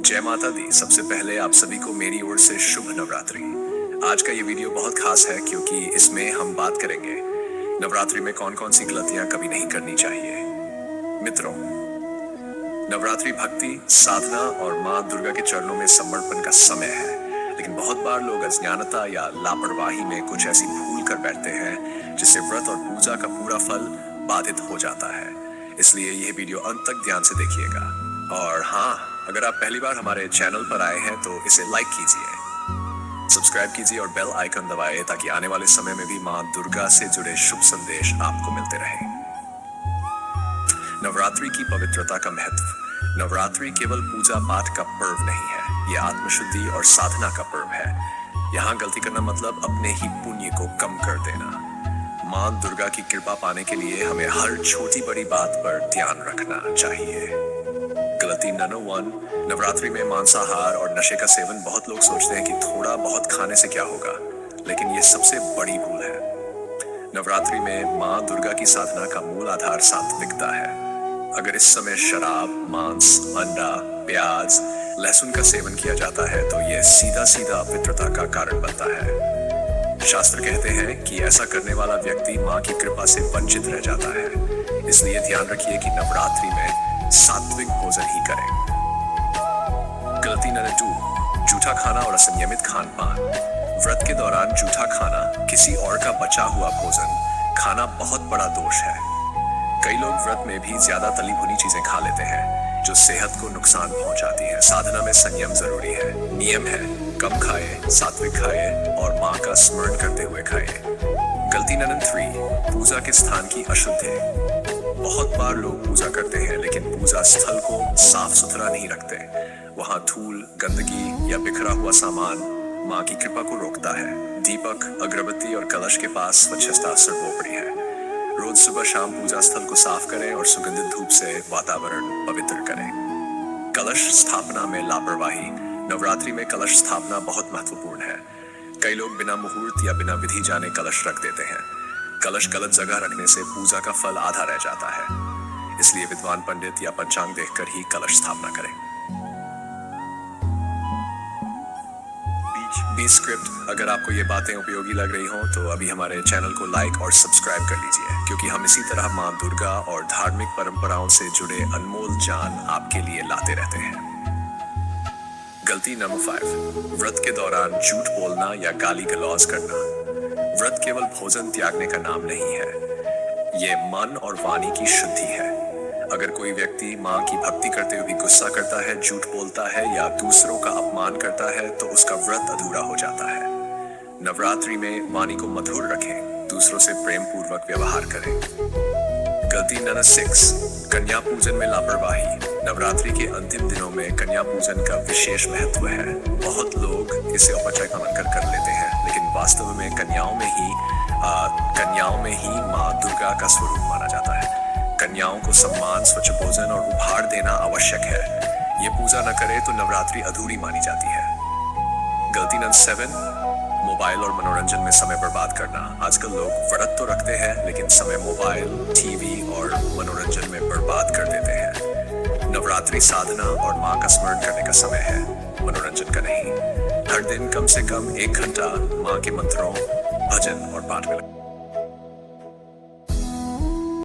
जय माता दी। सबसे पहले आप सभी को मेरी ओर से शुभ नवरात्रि। आज का ये वीडियो बहुत खास है क्योंकि इसमें हम बात करेंगे नवरात्रि में कौन कौन सी गलतियां कभी नहीं करनी चाहिए। मित्रों, नवरात्रि भक्ति, साधना और माँ दुर्गा के चरणों में समर्पण का समय है, लेकिन बहुत बार लोग अज्ञानता या लापरवाही में कुछ ऐसी भूल कर बैठते हैं जिससे व्रत और पूजा का पूरा फल बाधित हो जाता है। इसलिए यह वीडियो अंत तक ध्यान से देखिएगा। और हाँ, अगर आप पहली बार हमारे चैनल पर आए हैं तो इसे लाइक कीजिए, सब्सक्राइब कीजिए और बेल आइकन दबाइए ताकि आने वाले समय में भी माँ दुर्गा से जुड़े शुभ संदेश आपको मिलते रहें। नवरात्रि की पवित्रता का महत्व। नवरात्रि केवल पूजा पाठ का पर्व नहीं है, यह आत्मशुद्धि और साधना का पर्व है। यहाँ गलती करना मतलब अपने ही पुण्य को कम कर देना। माँ दुर्गा की कृपा पाने के लिए हमें हर छोटी बड़ी बात पर ध्यान रखना चाहिए। गलती नंबर 1, नवरात्रि में मांसाहार और नशे का सेवन। बहुत लोग सोचते हैं कि थोड़ा बहुत खाने से क्या होगा, लेकिन ये सबसे बड़ी भूल है। नवरात्रि में माँ दुर्गा की साधना का मूल आधार सात्विकता है। अगर इस समय शराब, मांस, अंडा, प्याज, लहसुन का सेवन किया जाता है तो यह सीधा सीधा अपवित्रता का कारण बनता है। शास्त्र कहते हैं कि ऐसा करने वाला व्यक्ति माँ की कृपा से वंचित रह जाता है। इसलिए ध्यान रखिए कि नवरात्रि में सात्विक भोजन ही करें। गलती नंबर 2, जूठा खाना और असंयमित खान पान। व्रत के दौरान जूठा खाना, किसी और का बचा हुआ भोजन खाना बहुत बड़ा दोष है। कई लोग व्रत में भी ज्यादा तली भुनी चीजें खा लेते हैं जो सेहत को नुकसान पहुंचाती है। साधना में संयम जरूरी है। नियम है, कम खाए, सात्विक खाए और माँ का स्मरण करते हुए खाए। गलती नंबर 3, पूजा के स्थान की अशुद्धि। बहुत बार लोग पूजा करते हैं लेकिन पूजा स्थल को साफ सुथरा नहीं रखते। वहाँ धूल, गंदगी या बिखरा हुआ सामान माँ की कृपा को रोकता है। दीपक, अगरबत्ती और कलश के पास स्वच्छता सर्वोपरि है। रोज सुबह शाम पूजा स्थल को साफ करें और सुगंधित धूप से वातावरण पवित्र करें। कलश स्थापना में लापरवाही। नवरात्रि में कलश स्थापना बहुत महत्वपूर्ण है। कई लोग बिना मुहूर्त या बिना विधि जाने कलश रख देते हैं। कलश गलत जगह रखने से पूजा का फल आधा रह जाता है। इसलिए विद्वान पंडित या पंचांग देखकर ही कलश स्थापना करें। B script. अगर आपको ये बातें उपयोगी लग रही हों तो अभी हमारे चैनल को लाइक और सब्सक्राइब कर लीजिए, क्योंकि हम इसी तरह माँ दुर्गा और धार्मिक परंपराओं से जुड़े अनमोल ज्ञान आपके लिए लाते रहते हैं। गलती नंबर 5, व्रत के दौरान झूठ बोलना या गाली गलौज करना। व्रत केवल भोजन त्यागने का नाम नहीं है, ये मन और वाणी की शुद्धि है। अगर कोई व्यक्ति माँ की भक्ति करते हुए भी गुस्सा करता है, झूठ बोलता है या दूसरों का अपमान करता है तो उसका व्रत अधूरा हो जाता है। नवरात्रि में वाणी को मधुर रखें, दूसरों से प्रेम पूर्वक व्यवहार करें। गलती नंबर 6, कन्या पूजन में लापरवाही। नवरात्रि के अंतिम दिनों में कन्या पूजन का विशेष महत्व है। बहुत लोग इसे औपचारिक मानकर कर लेते हैं, लेकिन वास्तव में कन्याओं में ही माँ दुर्गा का स्वरूप माना जाता है। कन्याओं को सम्मान, स्वच्छ भोजन और उपहार देना आवश्यक है। ये पूजा न करे तो नवरात्रि अधूरी मानी जाती है। गलती नंबर 7, मोबाइल और मनोरंजन में समय बर्बाद करना। आजकल लोग व्रत तो रखते हैं लेकिन समय मोबाइल, टीवी और मनोरंजन में बर्बाद कर देते हैं। नवरात्रि साधना और माँ का स्मरण करने का समय है, मनोरंजन का नहीं। हर दिन कम से कम 1 घंटा माँ के मंत्रों, भजन और पाठ में